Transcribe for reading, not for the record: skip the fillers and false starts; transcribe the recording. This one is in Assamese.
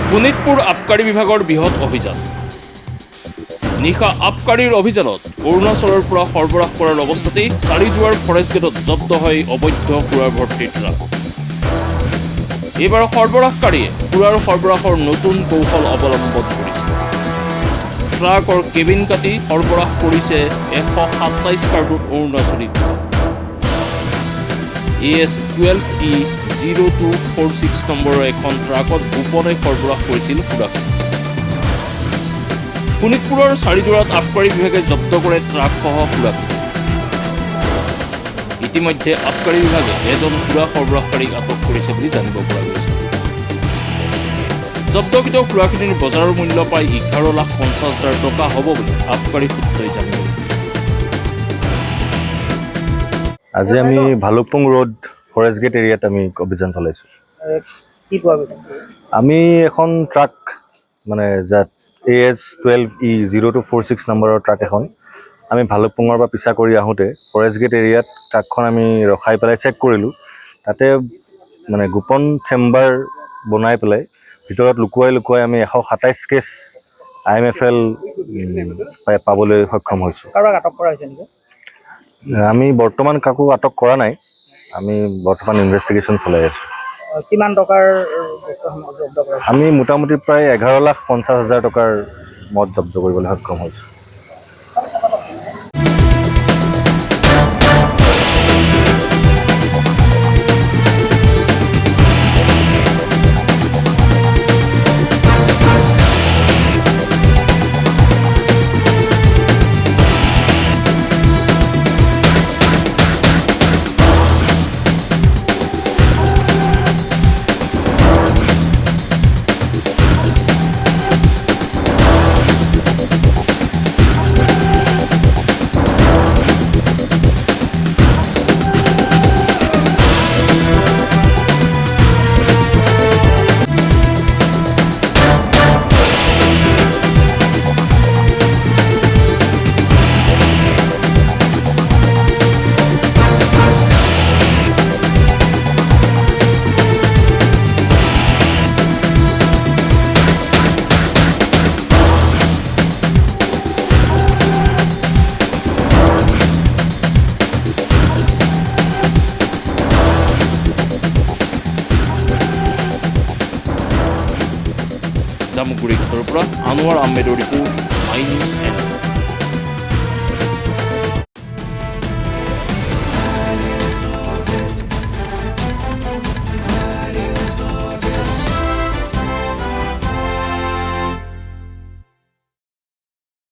শোণিতপুৰ আবকাৰী বিভাগৰ বৃহৎ অভিযান। নিশা আবকাৰীৰ অভিযানত অৰুণাচলৰ পৰা সৰবৰাহ কৰাৰ অৱস্থাতেই চাৰিদুৱাৰ ফৰেষ্ট গেটত জব্দ হয় অবৈধ সুৰাৰ ভৰ্তি ট্ৰাক। এইবাৰ সৰবৰাহকাৰীয়ে সুৰাৰ সৰবৰাহৰ নতুন কৌশল অৱলম্বন কৰিছে। ট্ৰাকৰ কেবিন কাটি সৰবৰাহ কৰিছে 127 কাৰ্টুন অৰুণাচলী সুৰা। AS-12E0246 নম্বৰৰ এখন ট্ৰাকত গোপনে সৰবৰাহ কৰিছিল সুৰাখিনি। শোণিতপুৰৰ চাৰিদুৱাৰত আবকাৰী বিভাগে জব্দ কৰে ট্ৰাকসহ সুৰাখিনি। ইতিমধ্যে আবকাৰী বিভাগে এজন সুৰা সৰবৰাহকাৰীক আটক কৰিছে বুলি জানিব পৰা গৈছে। জব্দকৃত সুৰাখিনিৰ বজাৰৰ মূল্য প্ৰায় 11,50,000 টকা হ'ব বুলি আবকাৰী সূত্ৰই জানিব। আজি আমি ভালুকপুং ৰোড ফৰেষ্ট গেট এৰিয়াত আমি অভিযান চলাইছোঁ। কি পোৱা গৈছে? আমি এখন ট্ৰাক মানে যাত AS-12E0246 নম্বৰৰ ট্ৰাক এখন আমি ভালুকপুঙৰ পৰা পিছা কৰি আহোঁতে ফৰেষ্ট গেট এৰিয়াত ট্ৰাকখন আমি ৰখাই পেলাই চেক কৰিলোঁ। তাতে মানে গোপন চেম্বাৰ বনাই পেলাই ভিতৰত লুকুৱাই আমি 127 কেছ IMFL পাবলৈ সক্ষম হৈছোঁ। কাৰোবাক আটক কৰা হৈছে নেকি? আমি বৰ্তমান কাকো আটক কৰা নাই। আমি বৰ্তমান ইনভেষ্টিগেশ্যন চলাই আছোঁ। কিমান টকাৰ বস্তু জব্দ কৰা হৈছে? আমি মোটামুটি প্ৰায় 11,50,000 টকাৰ মদ জব্দ কৰিবলৈ সক্ষম হৈছোঁ। জামুগুৰি ঘাটৰ পৰা আনোৱাৰ আহমেদৰ ৰিপৰ্ট, মাই নিউজ এণ্ড